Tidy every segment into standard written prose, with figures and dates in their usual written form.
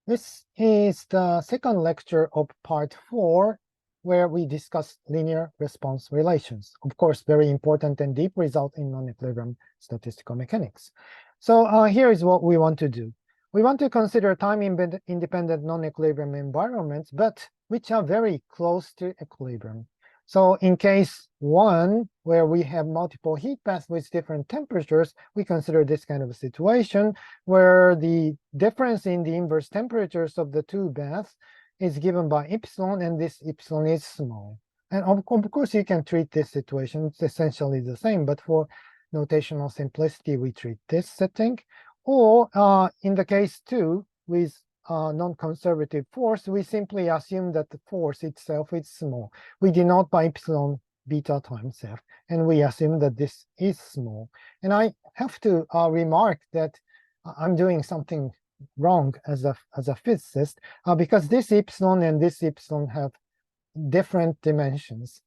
This is the second lecture of part 4, where we discuss linear response relations. Of course, very important and deep result in non-equilibrium statistical mechanics. So here is what we want to do. We want to consider time-independent non-equilibrium environments, but which are very close to equilibrium. So in case 1, where we have multiple heat baths with different temperatures, we consider this kind of a situation where the difference in the inverse temperatures of the two baths is given by epsilon, and this epsilon is small. And of course, you can treat this situation. It's essentially the same, but for notational simplicity, we treat this setting. Or in the case 2, with non-conservative force, we simply assume that the force itself is small. We denote by epsilon beta times f, and we assume that this is small. And I have to remark that I'm doing something wrong as a physicist, because this epsilon and this epsilon have different dimensions.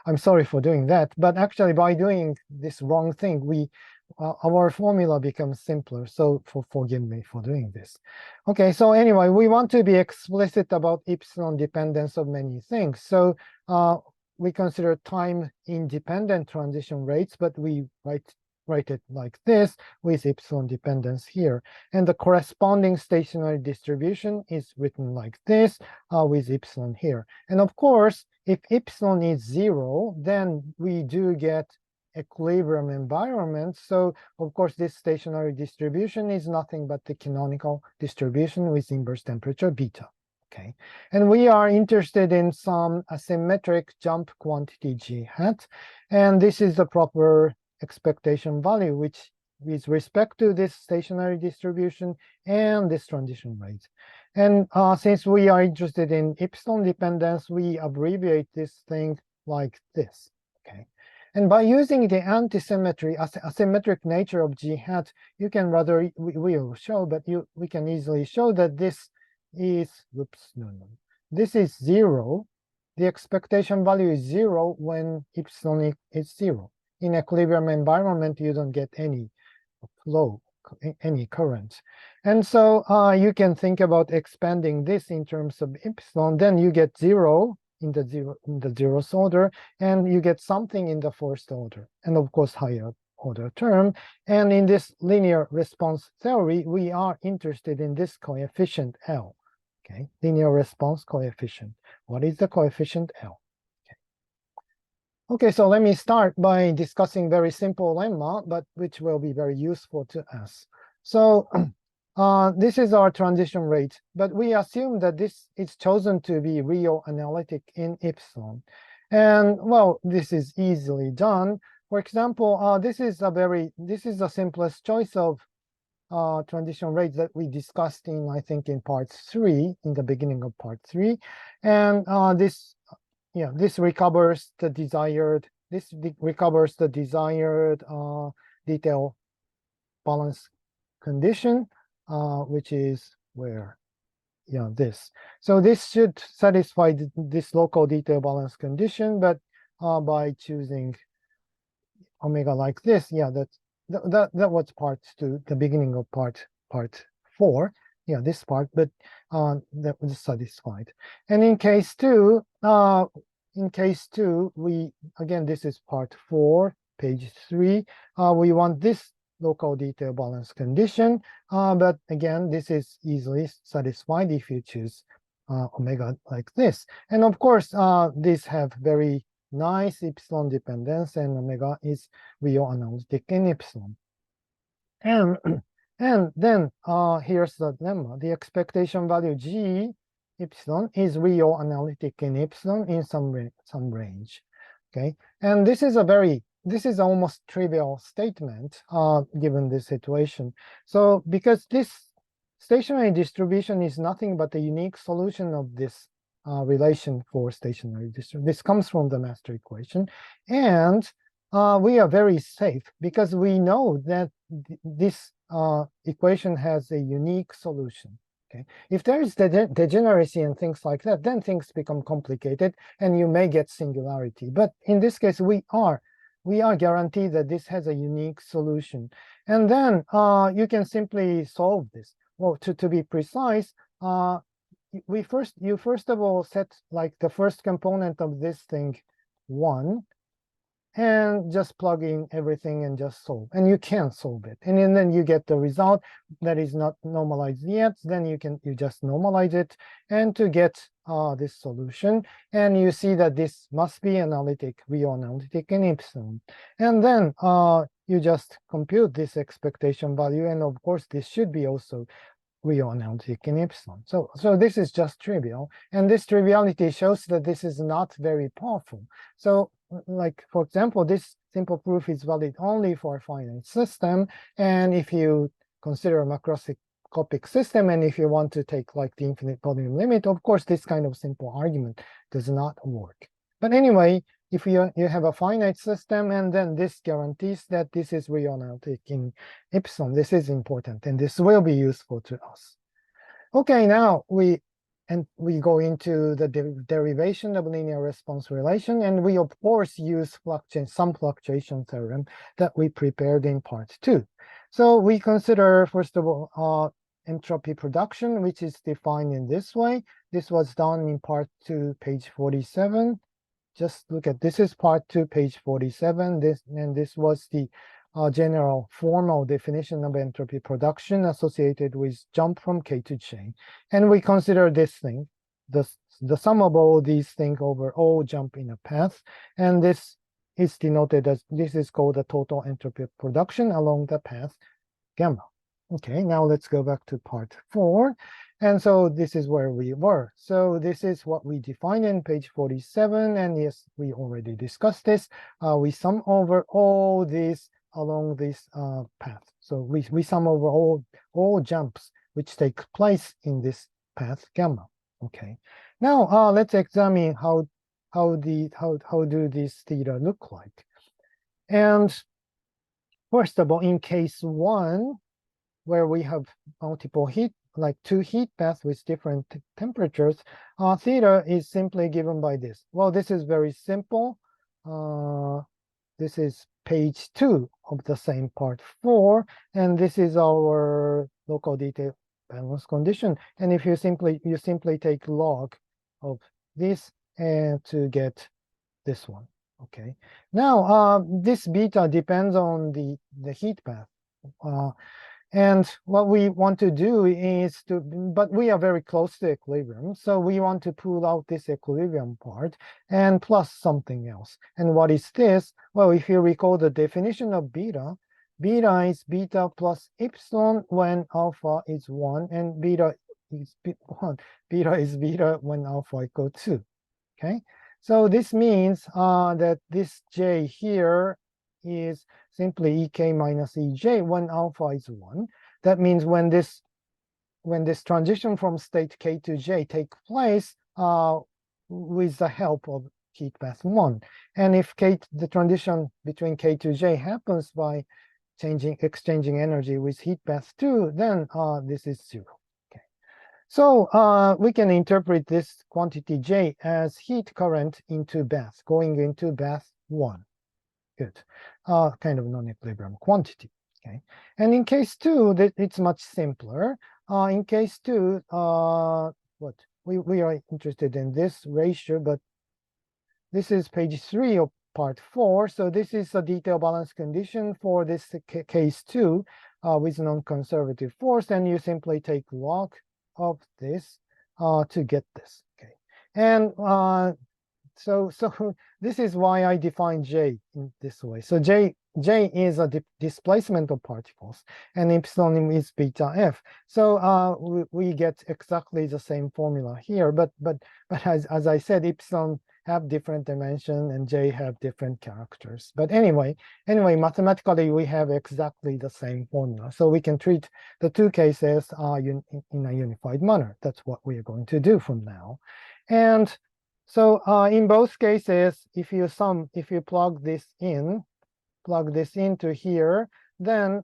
I'm sorry for doing that, but actually by doing this wrong thing, our formula becomes simpler. So forgive me for doing this. Okay, so anyway, we want to be explicit about epsilon dependence of many things. So we consider time-independent transition rates, but we write it like this with epsilon dependence here. And the corresponding stationary distribution is written like this with epsilon here. And of course, if epsilon is 0, then we do get equilibrium environment. So of course, this stationary distribution is nothing but the canonical distribution with inverse temperature beta. Okay, and we are interested in some asymmetric jump quantity g hat, and this is the proper expectation value, which with respect to this stationary distribution and this transition rate. And since we are interested in epsilon dependence, we abbreviate this thing like this. Okay, and by using the antisymmetry, asymmetric nature of g hat, you can rather, we will show, but we can easily show that this is, this is 0. The expectation value is 0 when epsilon is 0. In equilibrium environment, you don't get any flow, any current. And so you can think about expanding this in terms of epsilon, then you get 0 in the 0th order, and you get something in the 1st order, and of course higher order term. And in this linear response theory, we are interested in this coefficient L. Okay, linear response coefficient. What is the coefficient L? Okay, so let me start by discussing very simple lemma, but which will be very useful to us. So this is our transition rate, but we assume that this is chosen to be real analytic in epsilon. And well, this is easily done. For example, this is the simplest choice of transition rates that we discussed in, I think, in part 3, in the beginning of part 3. And this recovers the desired, detail balance condition, which is where, this. So this should satisfy this local detail balance condition, but by choosing omega like this, that was part 2, the beginning of part 4. This part, but that was satisfied. And in case 2, we, again, this is part 4, page 3. We want this local detail balance condition, but again, this is easily satisfied if you choose omega like this. And of course, these have very nice epsilon dependence, and omega is real analytic in epsilon. And then here's the lemma. The expectation value g epsilon is real analytic in epsilon in some range. Okay, and this is almost trivial statement given this situation. So because this stationary distribution is nothing but a unique solution of this relation for stationary distribution. This comes from the master equation, and we are very safe because we know that this equation has a unique solution. Okay, if there is degeneracy and things like that, then things become complicated, and you may get singularity. But in this case, we are guaranteed that this has a unique solution, and then you can simply solve this. well, to be precise, you first of all set like the first component of this thing 1, and just plug in everything and just solve. And you can solve it. And then you get the result that is not normalized yet. Then you just normalize it and to get this solution. And you see that this must be analytic, real analytic in epsilon. And then you just compute this expectation value. And of course, this should be also real analytic in epsilon. So this is just trivial. And this triviality shows that this is not very powerful. So like, for example, this simple proof is valid only for a finite system. And if you consider a macroscopic system, and if you want to take like the infinite volume limit, of course, this kind of simple argument does not work. But anyway, if you have a finite system, and then this guarantees that this is real analytic in epsilon, this is important, and this will be useful to us. Okay, now we go into the derivation of linear response relation, and we of course use some fluctuation theorem that we prepared in part 2. So we consider, first of all, entropy production, which is defined in this way. This was done in part 2, page 47. Just look at this is part 2, page 47. This was the general formal definition of entropy production associated with jump from K to J. And we consider this thing, the sum of all these things over all jump in a path. And this is denoted as, this is called the total entropy of production along the path gamma. Okay, now let's go back to part 4. And so this is where we were. So this is what we defined in page 47. And yes, we already discussed this. We sum over all these along this path. So we sum over all jumps which take place in this path gamma. Okay. Now let's examine how do these theta look like. And first of all, in case 1, where we have multiple heat, like 2 heat paths with different temperatures, theta is simply given by this. Well, this is very simple. This is page 2 of the same part 4, and this is our local detail balance condition. And if you simply take log of this and to get this one. Okay. Now this beta depends on the heat path. And what we want to do is but we are very close to equilibrium, so we want to pull out this equilibrium part and plus something else. And what is this? Well, if you recall the definition of beta, beta is beta plus epsilon when alpha is 1, and beta is 1. Beta is beta when alpha equals 2. Okay, so this means that this j here is simply ek minus ej when alpha is 1. That means when this transition from state k to j takes place with the help of heat path 1. And if the transition between k to j happens by exchanging energy with heat path 2, then this is 0. Okay. So we can interpret this quantity j as heat current into bath, going into bath 1. Good. Kind of non-equilibrium quantity. Okay. And in case 2, it's much simpler. In case 2, what we are interested in this ratio, but this is page 3 of part 4. So this is a detail balance condition for this case 2 with non-conservative force, and you simply take log of this to get this. Okay. And so this is why I define J in this way. So J is a displacement of particles, and epsilon is beta f. So we get exactly the same formula here, but as I said, epsilon have different dimension and J have different characters. But anyway, mathematically we have exactly the same formula, so we can treat the 2 cases in a unified manner. That's what we are going to do from now. And so in both cases, if you plug this into here, then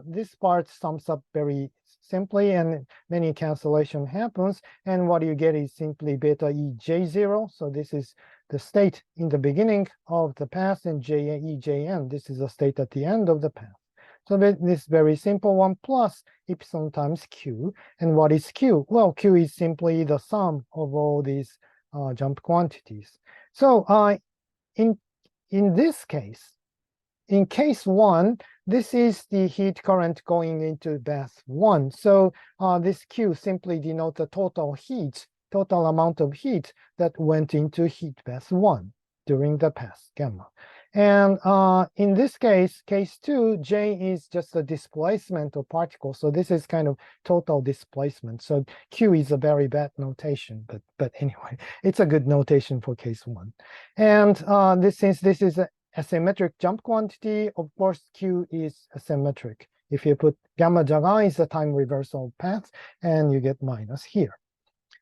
this part sums up very simply, and many cancellation happens. And what you get is simply beta ej0. So this is the state in the beginning of the path, and ejn, this is a state at the end of the path. So this very simple one plus epsilon times Q. And what is Q? Well, Q is simply the sum of all these jump quantities. So in this case, in case 1, this is the heat current going into bath 1. So this Q simply denotes the total heat, total amount of heat that went into heat bath 1 during the path gamma. And in this case, case 2, J is just a displacement of particles. So this is kind of total displacement. So Q is a very bad notation, but anyway, it's a good notation for case 1. And since this is a asymmetric jump quantity, of course, Q is asymmetric. If you put gamma jaga is the time reversal path, and you get minus here.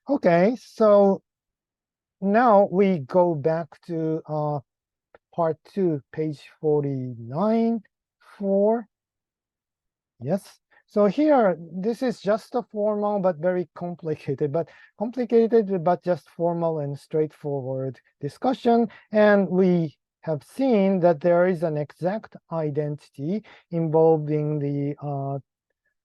Okay, so now we go back to part 2, page 49, 4. Yes. So here, this is just a formal but very complicated, but just formal and straightforward discussion. And we have seen that there is an exact identity involving the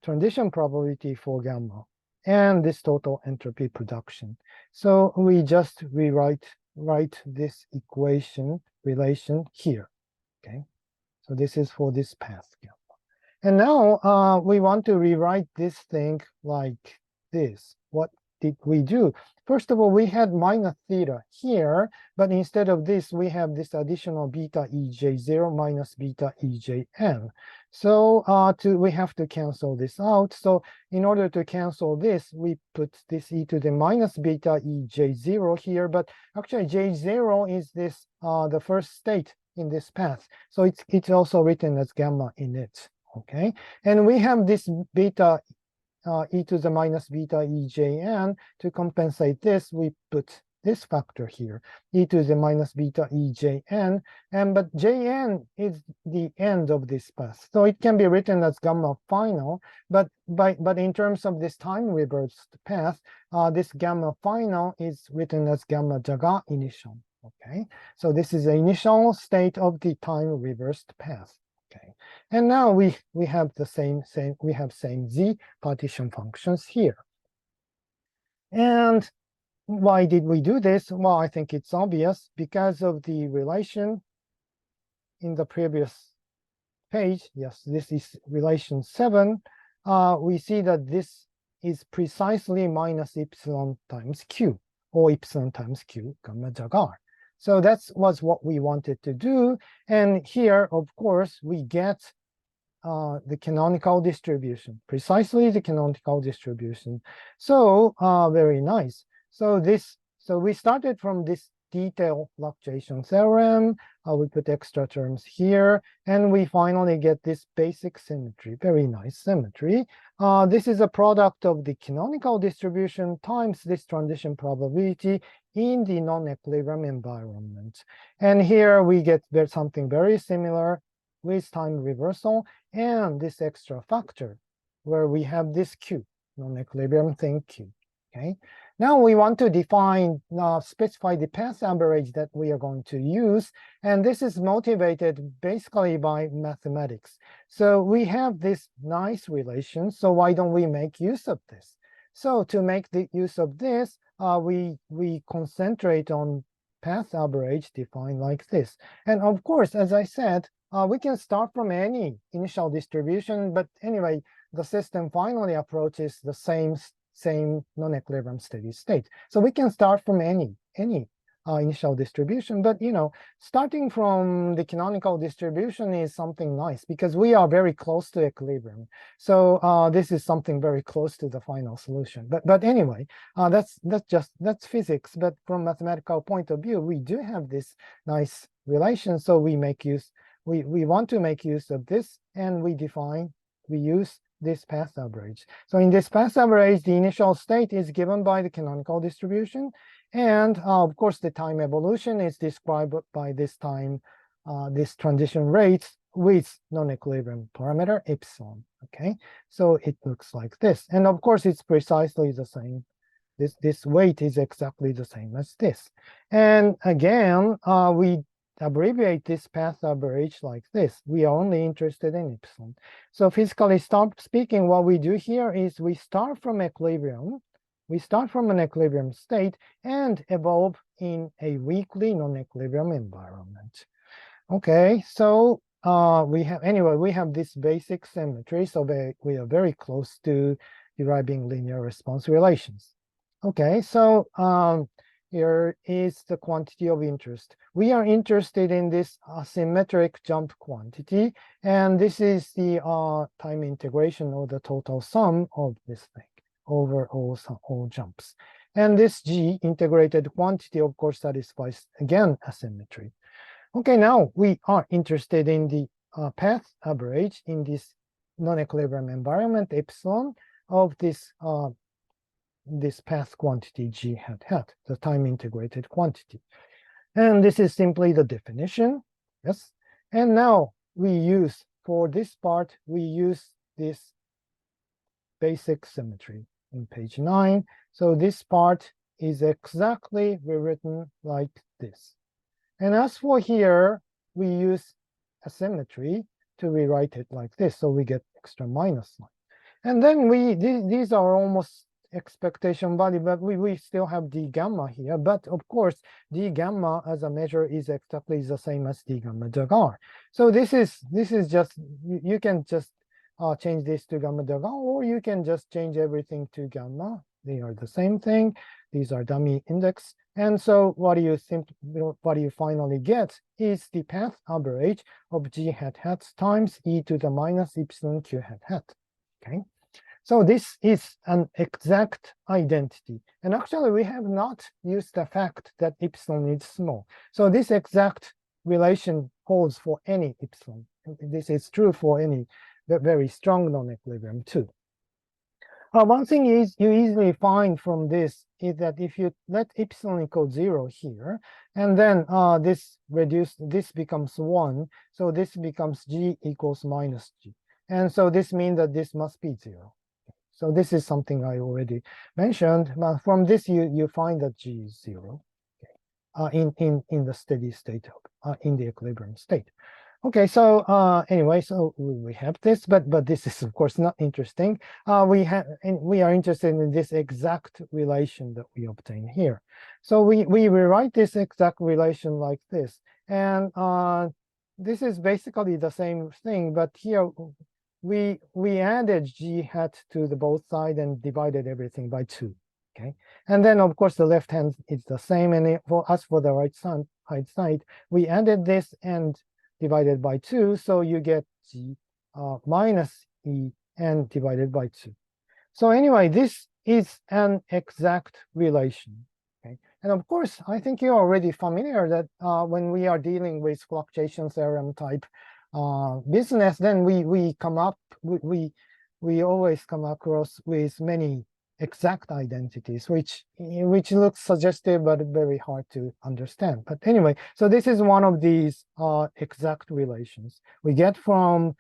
transition probability for gamma and this total entropy production. So we just write this equation relation here. Okay. So this is for this path gamma. And now we want to rewrite this thing like this. What did we do? First of all, we had minus theta here, but instead of this, we have this additional beta ej0 minus beta ejn. So we have to cancel this out. So in order to cancel this, we put this e to the minus beta ej0 here, but actually j0 is this the first state in this path. So it's also written as gamma in it. Okay, and we have this beta e to the minus beta ejn. To compensate this, we put this factor here, e to the minus beta ejn, but jn is the end of this path. So it can be written as gamma final, but in terms of this time reversed path, this gamma final is written as gamma jaga initial. Okay, so this is the initial state of the time reversed path. Okay, and now we have the same z partition functions here. And why did we do this? Well, I think it's obvious because of the relation in the previous page. Yes, this is relation 7. We see that this is precisely minus epsilon times q, or epsilon times q gamma jagar. So that was what we wanted to do. And here, of course, we get the canonical distribution, precisely the canonical distribution. So very nice. So we started from this detailed fluctuation theorem. We put extra terms here, and we finally get this basic symmetry, very nice symmetry. This is a product of the canonical distribution times this transition probability in the non-equilibrium environment. And here we get something very similar with time reversal and this extra factor where we have this Q, non-equilibrium thing Q. Okay. Now we want to specify the path average that we are going to use. And this is motivated basically by mathematics. So we have this nice relation. So why don't we make use of this? So to make the use of this, we concentrate on path average defined like this. And of course, as I said, we can start from any initial distribution. But anyway, the system finally approaches the same non-equilibrium steady state. So we can start from any initial distribution, but starting from the canonical distribution is something nice because we are very close to equilibrium. So this is something very close to the final solution. But anyway, that's physics. But from mathematical point of view, we do have this nice relation. So we want to make use of this, and we use this path average. So in this path average, the initial state is given by the canonical distribution. And of course, the time evolution is described by this transition rates with non-equilibrium parameter epsilon. Okay, so it looks like this. And of course, it's precisely the same. This weight is exactly the same as this. And again, we abbreviate this path average like this. We are only interested in epsilon. So physically speaking, what we do here is we start from equilibrium. We start from an equilibrium state and evolve in a weakly non-equilibrium environment. Okay, so we have this basic symmetry, so we are very close to deriving linear response relations. Okay, so here is the quantity of interest. We are interested in this asymmetric jump quantity, and this is the time integration or the total sum of this thing over all jumps. And this G integrated quantity, of course, satisfies again asymmetry. Okay, now we are interested in the path average in this non-equilibrium environment epsilon of this path quantity G hat, the time integrated quantity. And this is simply the definition, yes. And now we use, for this part, we use this basic symmetry in page 9. So this part is exactly rewritten like this. And as for here, we use asymmetry to rewrite it like this. So we get extra minus sign. And then these are almost expectation value, but we still have d gamma here. But of course, d gamma as a measure is exactly the same as d gamma Jagar. So this is just, you can just change this to gamma Jagar, or you can just change everything to gamma. They are the same thing. These are dummy index. And so what you finally get is the path average of G hat times e to the minus epsilon Q hat. Okay. So this is an exact identity. And actually, we have not used the fact that epsilon is small. So this exact relation holds for any epsilon. This is true for any very strong non-equilibrium too. One thing is you easily find from this is that if you let epsilon equal 0 here, and then this becomes 1, so this becomes G equals minus G. And so this means that this must be 0. So this is something I already mentioned. But from this, you find that G is 0 in the steady state, in the equilibrium state. Okay, so anyway, so we have this, but this is of course not interesting. We are interested in this exact relation that we obtain here. So we rewrite this exact relation like this, and this is basically the same thing, but here we added G hat to the both side and divided everything by 2. Okay, and then of course the left hand is the same, and as for the right side, we added this and divided by 2, so you get G minus E and divided by 2. So anyway, this is an exact relation. Okay, and of course, I think you're already familiar that when we are dealing with fluctuation theorem type business, then we always come across with many exact identities, which looks suggestive but very hard to understand. But anyway, so this is one of these exact relations we get from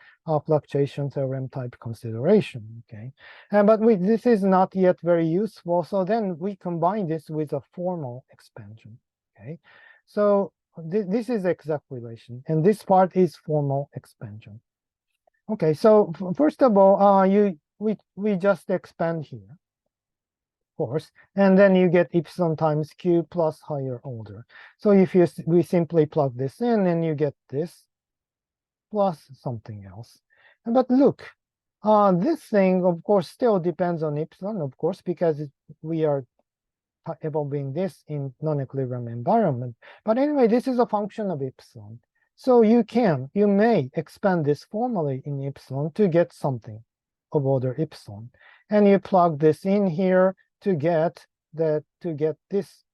fluctuation theorem type consideration. Okay, but this is not yet very useful. So then we combine this with a formal expansion. Okay, so this is exact relation, and this part is formal expansion. Okay, so first of all, we just expand here, of course, and then you get epsilon times Q plus higher order. So if we simply plug this in, and you get this plus something else. But look, this thing, of course, still depends on epsilon, of course, because we are evolving this in non-equilibrium environment. But anyway, this is a function of epsilon. So you may expand this formally in epsilon to get something of order epsilon. And you plug this in here to get this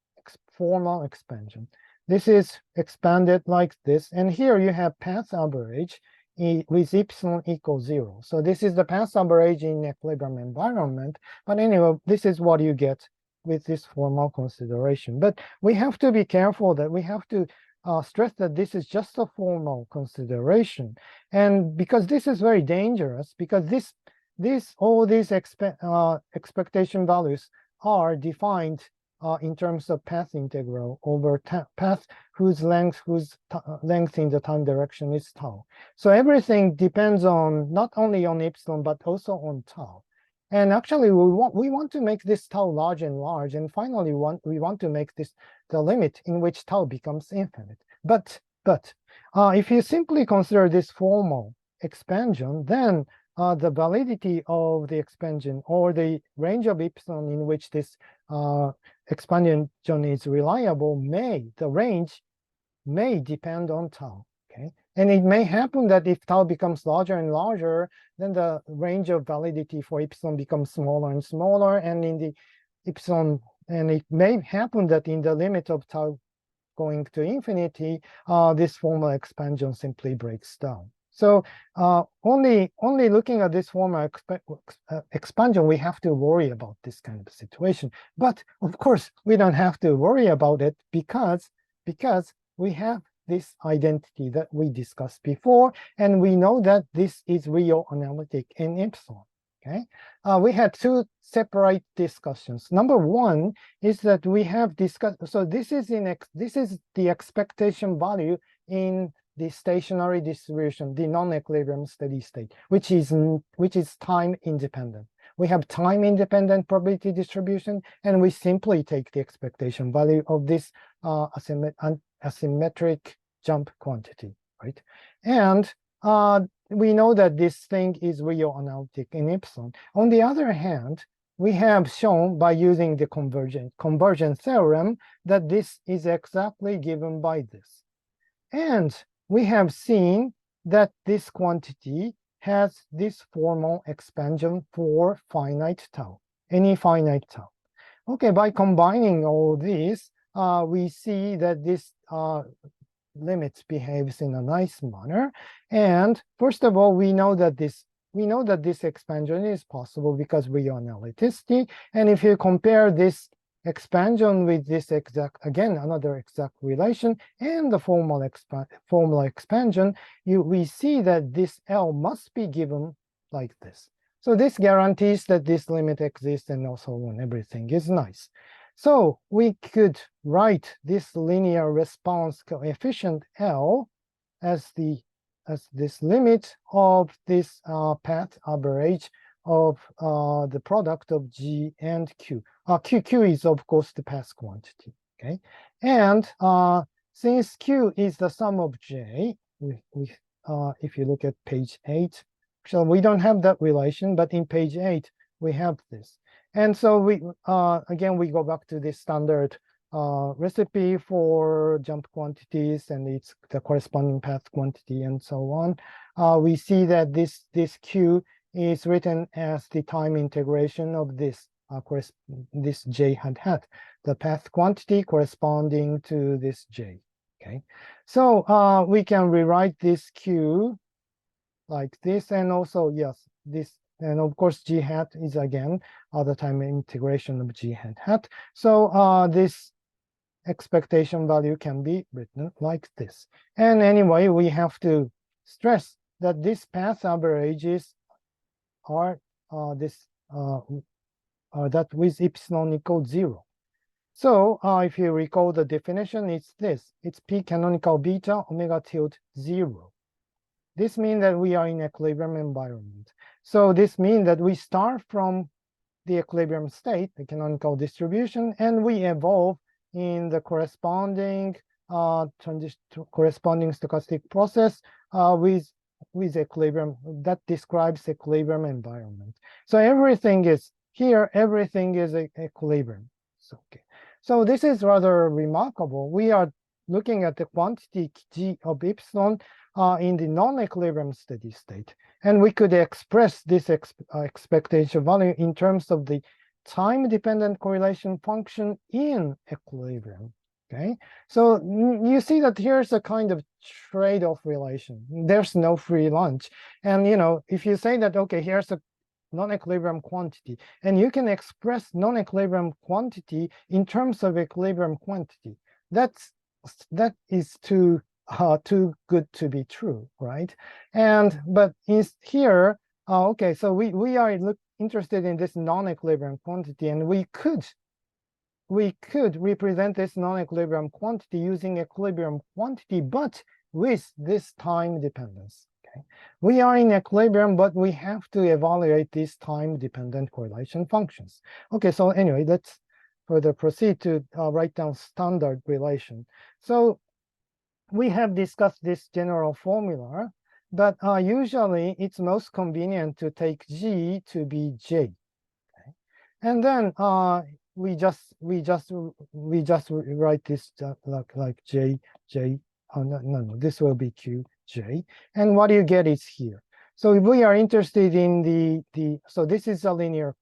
formal expansion. This is expanded like this. And here you have path average with epsilon equals 0. So this is the path average in equilibrium environment. But anyway, this is what you get with this formal consideration. But we have to be careful that we have to stress that this is just a formal consideration. And because this is very dangerous, because all these expectation values are defined in terms of path integral over path whose length in the time direction is tau. So everything depends on not only on epsilon but also on tau. And actually, we want to make this tau large and large, and finally we want to make this the limit in which tau becomes infinite. But if you simply consider this formal expansion, then the validity of the expansion or the range of epsilon in which this expansion is reliable the range may depend on tau. Okay, and it may happen that if tau becomes larger and larger, then the range of validity for epsilon becomes smaller and smaller, and in the epsilon, and it may happen that in the limit of tau going to infinity, this formal expansion simply breaks down. So only looking at this formal expansion, we have to worry about this kind of situation. But of course, we don't have to worry about it because we have this identity that we discussed before, and we know that this is real analytic in epsilon. Okay, we had two separate discussions. Number one is that we have discussed. So this is the expectation value in the stationary distribution, the non-equilibrium steady state, which is time independent. We have time independent probability distribution, and we simply take the expectation value of this asymmetric jump quantity, right? And we know that this thing is real analytic in epsilon. On the other hand, we have shown by using the convergence theorem that this is exactly given by this. And we have seen that this quantity has this formal expansion for finite tau, any finite tau. Okay, by combining all these, we see that this limit behaves in a nice manner. And first of all, we know that this expansion is possible because real analyticity. And if you compare this expansion with this another exact relation and the formal expansion, we see that this L must be given like this. So this guarantees that this limit exists, and also when everything is nice. So we could write this linear response coefficient L as this limit of this path average of the product of G and Q. Q is of course the path quantity. Okay, and since Q is the sum of J, if you look at page 8, so we don't have that relation, but in page 8 we have this. And so we again we go back to this standard recipe for jump quantities, and it's the corresponding path quantity and so on. We see that this Q is written as the time integration of this J hat, the path quantity corresponding to this J. Okay, so we can rewrite this Q like this, and also yes, this, and of course G hat is again the time integration of G hat. So this expectation value can be written like this. And anyway, we have to stress that this path averages are that with epsilon equals 0. So if you recall the definition, it's this. It's P canonical beta omega tilde 0. This means that we are in equilibrium environment. So this means that we start from the equilibrium state, the canonical distribution, and we evolve in the corresponding stochastic process with equilibrium that describes equilibrium environment. So everything is here, everything is equilibrium. So, okay. So this is rather remarkable. We are looking at the quantity G of epsilon in the non-equilibrium steady state. And we could express this expectation value in terms of the time-dependent correlation function in equilibrium. Okay, so you see that here's a kind of trade-off relation. There's no free lunch. And if you say that, okay, here's a non-equilibrium quantity, and you can express non-equilibrium quantity in terms of equilibrium quantity, that is too good to be true, right? But here, okay, so we are interested in this non-equilibrium quantity, and we could we could represent this non-equilibrium quantity using equilibrium quantity, but with this time dependence. Okay, we are in equilibrium, but we have to evaluate these time-dependent correlation functions. Okay, so anyway, let's further proceed to write down standard relation. So we have discussed this general formula, but usually it's most convenient to take G to be J. Okay? And then we just write this like J. No, this will be Q J, and what you get is here. So if we are interested in so this is a linear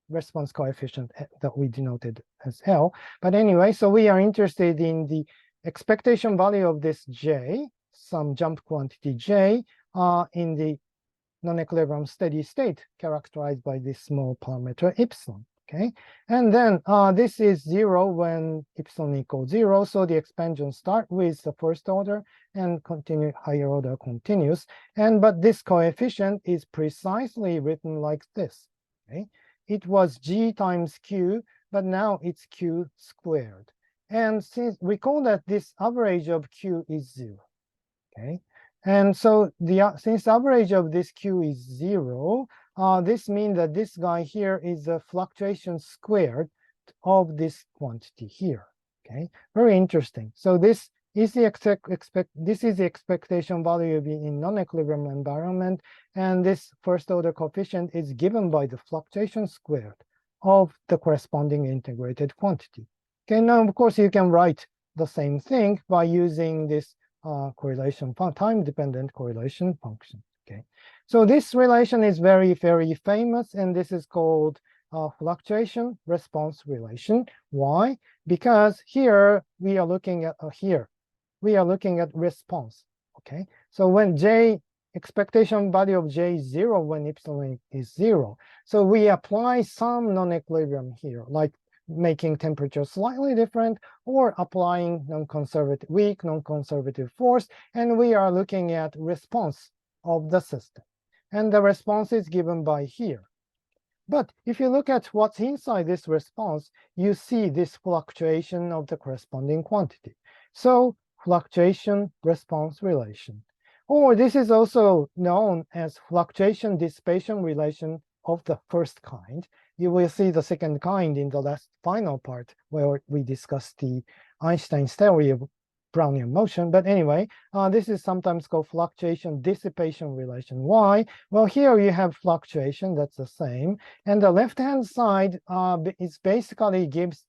response coefficient that we denoted as L. But anyway, so we are interested in the expectation value of this J, some jump quantity J, in the non-equilibrium steady state characterized by this small parameter epsilon. Okay, and then this is 0 when epsilon equals 0. So the expansion start with the first order and continue higher order continues. But this coefficient is precisely written like this. Okay, it was G times Q, but now it's Q squared. And since recall that this average of Q is 0. Okay, and so since average of this Q is 0, this means that this guy here is a fluctuation squared of this quantity here. Okay, very interesting. So this is the expectation value in non-equilibrium environment, and this first order coefficient is given by the fluctuation squared of the corresponding integrated quantity. Okay, now of course you can write the same thing by using this time-dependent correlation function. Okay, so this relation is very, very famous, and this is called fluctuation response relation. Why? Because here we are looking at response. Okay, so when expectation value of J is 0 when epsilon is 0, so we apply some non-equilibrium here, like making temperature slightly different or applying weak non-conservative force, and we are looking at response of the system. And the response is given by here. But if you look at what's inside this response, you see this fluctuation of the corresponding quantity. So fluctuation response relation. Or this is also known as fluctuation dissipation relation of the first kind. You will see the second kind in the final part where we discuss the Einstein's theory of Brownian motion. But anyway, this is sometimes called fluctuation dissipation relation. Why? Well, here you have fluctuation, that's the same. And the left-hand side basically gives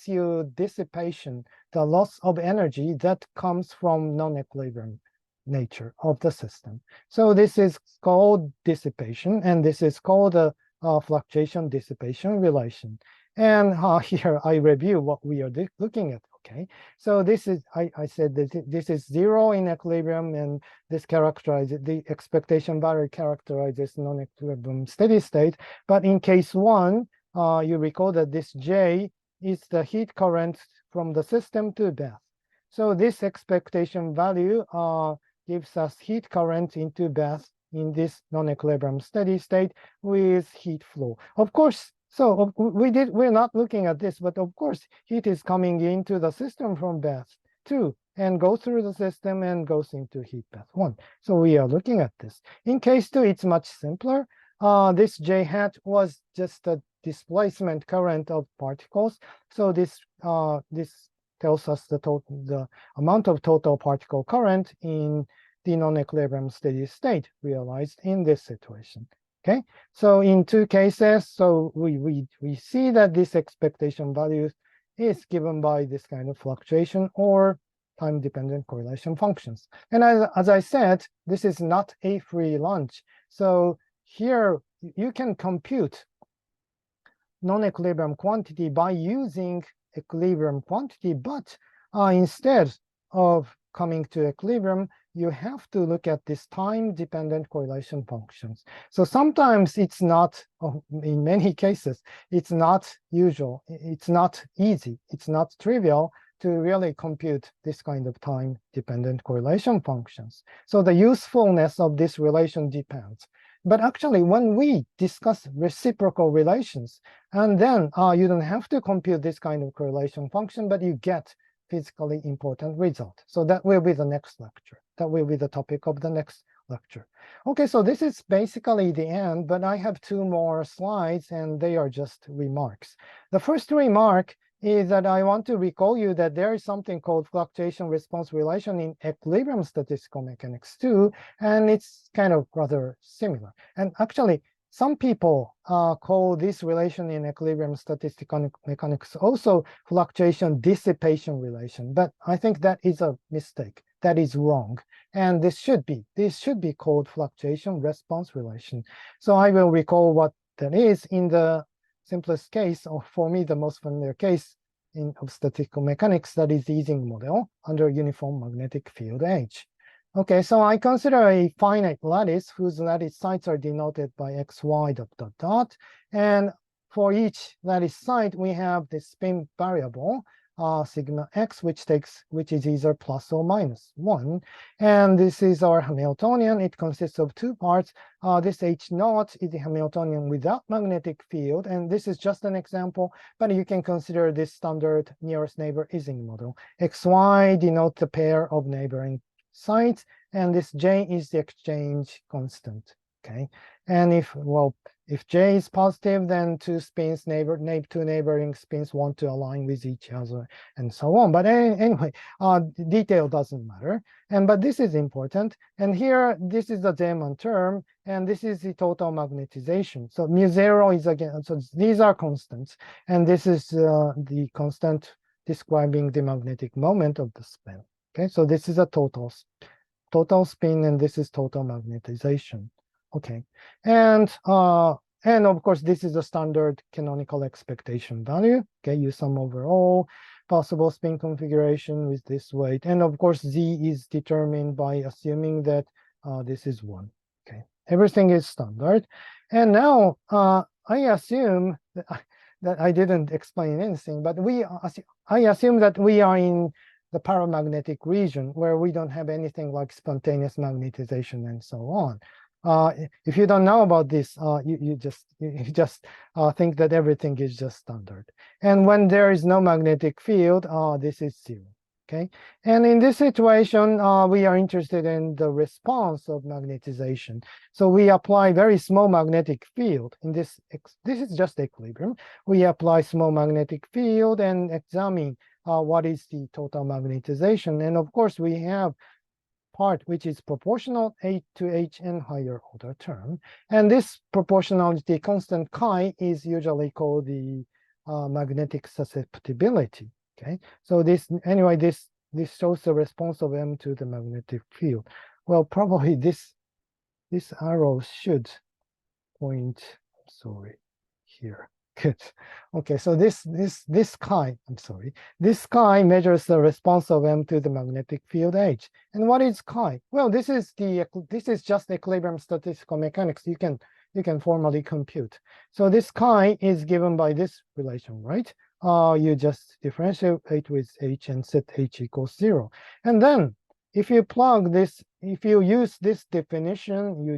you dissipation, the loss of energy that comes from non-equilibrium nature of the system. So this is called dissipation, and this is called a fluctuation dissipation relation. And here I review what we are looking at. Okay, so this is, I said that this is 0 in equilibrium, and this characterizes, the expectation value characterizes non-equilibrium steady state. But in case 1, you recall that this J is the heat current from the system to bath. So this expectation value gives us heat current into bath in this non-equilibrium steady state with heat flow. Of course, so we're not looking at this, but of course, heat is coming into the system from bath 2 and goes through the system and goes into heat bath 1. So we are looking at this. In case 2, it's much simpler. This J hat was just a displacement current of particles. So this tells us the amount of total particle current in the non-equilibrium steady state realized in this situation. Okay, so in 2 cases, so we see that this expectation value is given by this kind of fluctuation or time-dependent correlation functions. And as I said, this is not a free lunch. So here you can compute non-equilibrium quantity by using equilibrium quantity, but instead of coming to equilibrium, you have to look at this time-dependent correlation functions. So sometimes it's not, in many cases, it's not usual, it's not easy, it's not trivial to really compute this kind of time-dependent correlation functions. So the usefulness of this relation depends. But actually, when we discuss reciprocal relations, and then you don't have to compute this kind of correlation function, but you get physically important result. So that will be the next lecture. That will be the topic of the next lecture. Okay, so this is basically the end, but I have 2 more slides, and they are just remarks. The first remark is that I want to recall you that there is something called fluctuation response relation in equilibrium statistical mechanics too, and it's kind of rather similar. And actually, some people call this relation in equilibrium statistical mechanics also fluctuation dissipation relation, but I think that is a mistake. That is wrong. And this should be called fluctuation response relation. So I will recall what that is in the simplest case, or for me, the most familiar case of statistical mechanics, that is the Ising model under uniform magnetic field H. Okay, so I consider a finite lattice whose lattice sites are denoted by xy ... And for each lattice site, we have this spin variable, sigma x, which is either plus or minus 1. And this is our Hamiltonian. It consists of 2 parts. This H naught is the Hamiltonian without magnetic field. And this is just an example, but you can consider this standard nearest neighbor Ising model. Xy denote the pair of neighboring sites, and this J is the exchange constant. Okay, and if J is positive, then two neighboring spins want to align with each other, and so on. But anyway, detail doesn't matter. But this is important. And here, this is the Zeeman term, and this is the total magnetization. So mu0 is again. So these are constants, and this is the constant describing the magnetic moment of the spin. Okay, so this is a total spin, and this is total magnetization. Okay, and of course, this is a standard canonical expectation value. Okay, you sum over all possible spin configuration with this weight. And of course, Z is determined by assuming that this is 1. Okay, everything is standard. And now I assume that I didn't explain anything, but I assume that we are in the paramagnetic region where we don't have anything like spontaneous magnetization and so on. If you don't know about this, you just think that everything is just standard. And when there is no magnetic field, this is 0. Okay, and in this situation, we are interested in the response of magnetization. So we apply very small magnetic field. In this is just equilibrium. We apply small magnetic field and examine what is the total magnetization. And of course, we have part which is proportional to H and higher order term. And this proportionality constant chi is usually called the magnetic susceptibility. Okay, so this shows the response of M to the magnetic field. Well, probably this arrow should point, sorry, here. Good. Okay, so this chi, this chi measures the response of M to the magnetic field H. And what is chi? Well, this is just equilibrium statistical mechanics. You can formally compute. So this chi is given by this relation, right? You just differentiate with H and set H equals 0. And then if you plug this, if you use this definition, you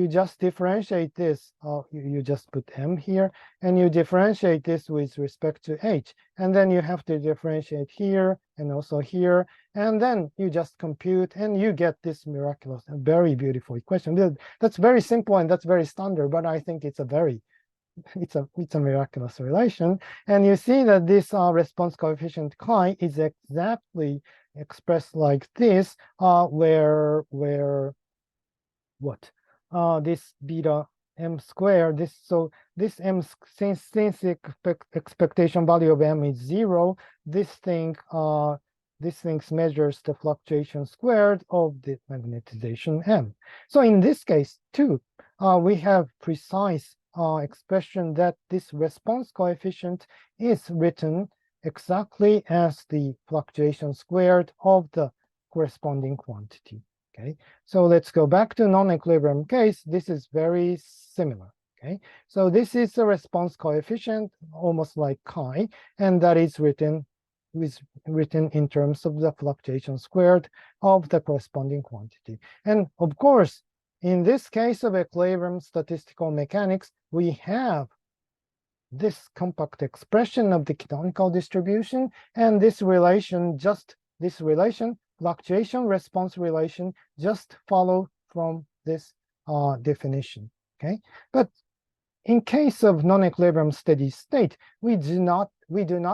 just differentiate this. You just put M here, and you differentiate this with respect to H. And then you have to differentiate here and also here. And then you just compute, and you get this miraculous and very beautiful equation. That's very simple, and that's very standard, but I think it's a miraculous relation. And you see that this response coefficient chi is exactly expressed like this, where what? This beta M squared, this M, since the expectation value of M is 0, this thing measures the fluctuation squared of the magnetization M. So in this case too, we have precise expression that this response coefficient is written exactly as the fluctuation squared of the corresponding quantity. Okay, so let's go back to non-equilibrium case. This is very similar. Okay, so this is the response coefficient, almost like chi, and that is written in terms of the fluctuation squared of the corresponding quantity. And of course, in this case of equilibrium statistical mechanics, we have this compact expression of the canonical distribution, and this relation, just this relation, fluctuation response relation, just follow from this definition. Okay, but in case of non-equilibrium steady state, we do not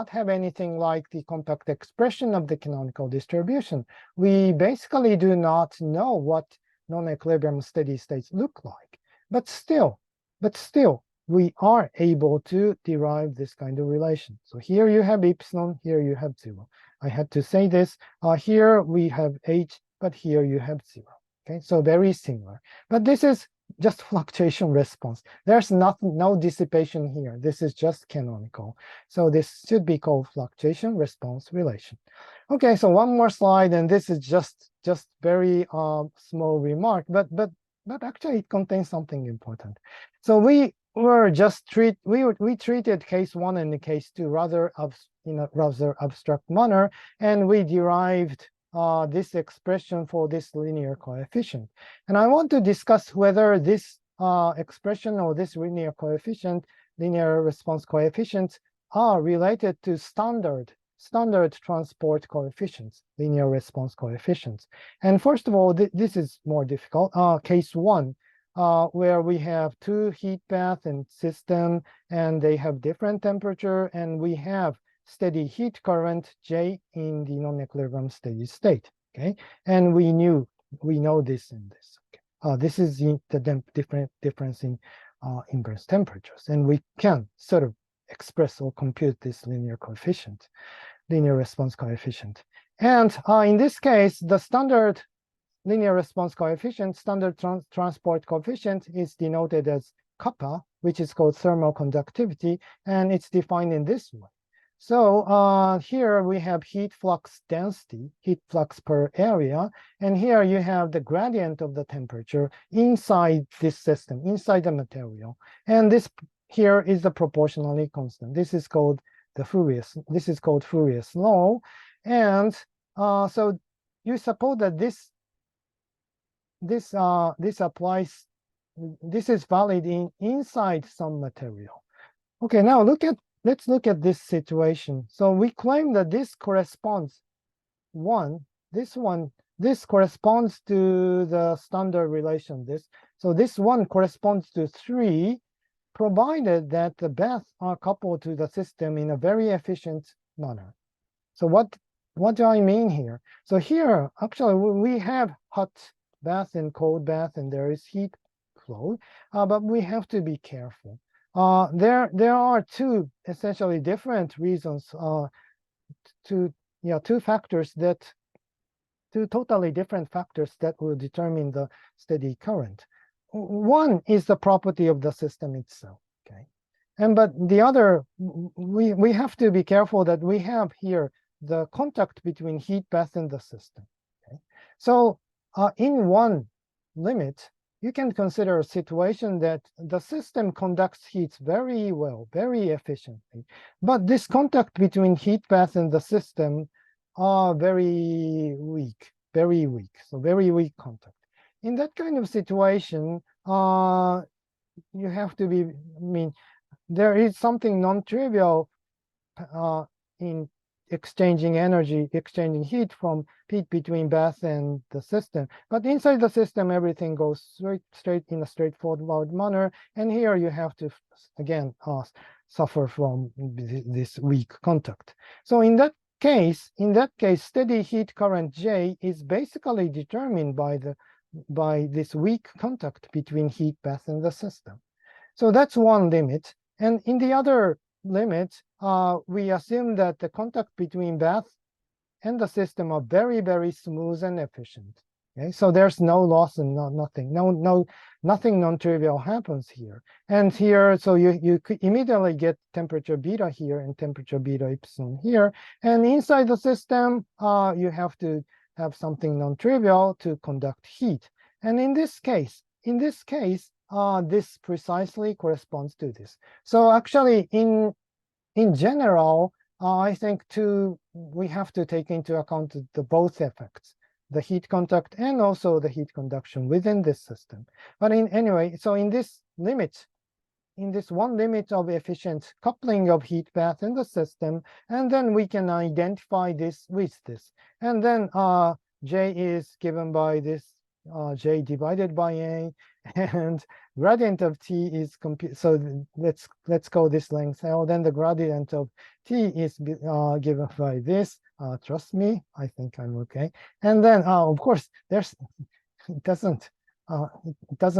have anything like the compact expression of the canonical distribution. We basically do not know what non-equilibrium steady states look like. But still, we are able to derive this kind of relation. So here you have epsilon, here you have 0. I had to say this. Here we have h, but here you have 0. Okay, so very similar. But this is just fluctuation response. There's no dissipation here. This is just canonical. So this should be called fluctuation response relation. Okay, so one more slide, and this is just very small remark, but actually it contains something important. So we treated case 1 and case 2 rather in a rather abstract manner, and we derived this expression for this linear coefficient. And I want to discuss whether this expression or this linear coefficient, linear response coefficients, are related to standard transport coefficients, linear response coefficients. And first of all, this is more difficult. Case 1, where we have 2 heat bath and system, and they have different temperature, and we have steady heat current J in the non-equilibrium steady state. Okay, and we know this in this. Okay. This is the difference in inverse temperatures, and we can sort of express or compute this linear coefficient, linear response coefficient. And in this case, the standard linear response coefficient, standard transport coefficient, is denoted as kappa, which is called thermal conductivity, and it's defined in this way. So here we have heat flux density, heat flux per area, and here you have the gradient of the temperature inside this system, inside the material. And this here is the proportionally constant. This is called Fourier's law. And so you suppose that this applies, this is valid inside some material. Okay, now let's look at this situation. So we claim that this corresponds this corresponds to the standard relation. So this one corresponds to 3, provided that the baths are coupled to the system in a very efficient manner. So what do I mean here? So here, actually, we have hot bath and cold bath, and there is heat flow, but we have to be careful. There are 2 essentially different reasons, 2 totally different factors that will determine the steady current. One is the property of the system itself. Okay, but the other, we have to be careful that we have here the contact between heat bath and the system. Okay, so in one limit, you can consider a situation that the system conducts heat very well, very efficiently, but this contact between heat bath and the system are very weak, so very weak contact. In that kind of situation, you have to be, there is something non-trivial in exchanging energy, exchanging heat between bath and the system. But inside the system, everything goes straight in a straightforward manner. And here you have to, again, suffer from this weak contact. So in that case, steady heat current J is basically determined by this weak contact between heat bath and the system. So that's one limit. And in the other limit, we assume that the contact between bath and the system are very, very smooth and efficient. Okay, so there's no loss and nothing non-trivial happens here. And here, so you could immediately get temperature beta here and temperature beta epsilon here. And inside the system, you have to have something non-trivial to conduct heat. And in this case, this precisely corresponds to this. So actually, in general, I think we have to take into account the both effects. the heat contact and also the heat conduction within this system. But anyway, so in this limit, in this one limit of efficient coupling of heat path in the system, and then we can identify this with this. And then J is given by this J divided by A, and gradient of T is so let's call this length L. Then the gradient of T is given by this. Trust me, I think I'm okay. And then of course it doesn't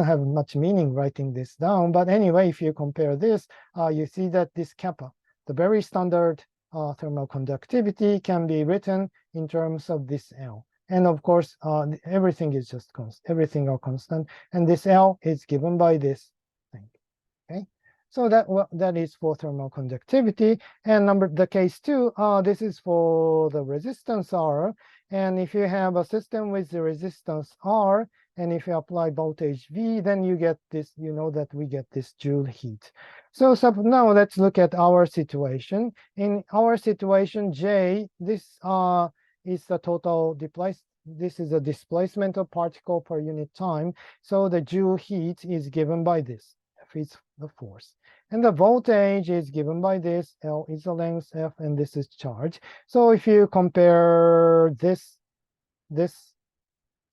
have much meaning writing this down. But anyway, if you compare this, you see that this kappa, the very standard thermal conductivity, can be written in terms of this L. And of course, everything is just constant, everything are constant. And this L is given by this thing. Okay. So that is for thermal conductivity. And the case 2, this is for the resistance R. And if you have a system with the resistance R, and if you apply voltage V, then you get this, you know that we get this Joule heat. So now let's look at our situation. In our situation, J, this is the total this is a displacement of particle per unit time. So the Joule heat is given by this. F is the force. And the voltage is given by this. L is the length, F, and this is charge. So if you compare this,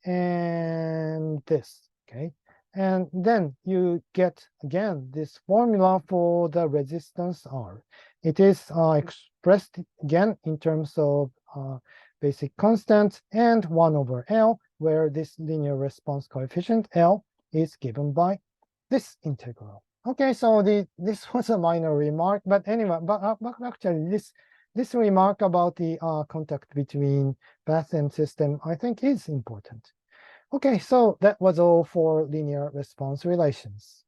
and this, okay? And then you get, again, this formula for the resistance R. It is expressed, again, in terms of basic constant and 1 over L, where this linear response coefficient, L, is given by this integral. Okay, so this was a minor remark, but anyway, but actually this remark about the contact between path and system, I think, is important. Okay, so that was all for linear response relations.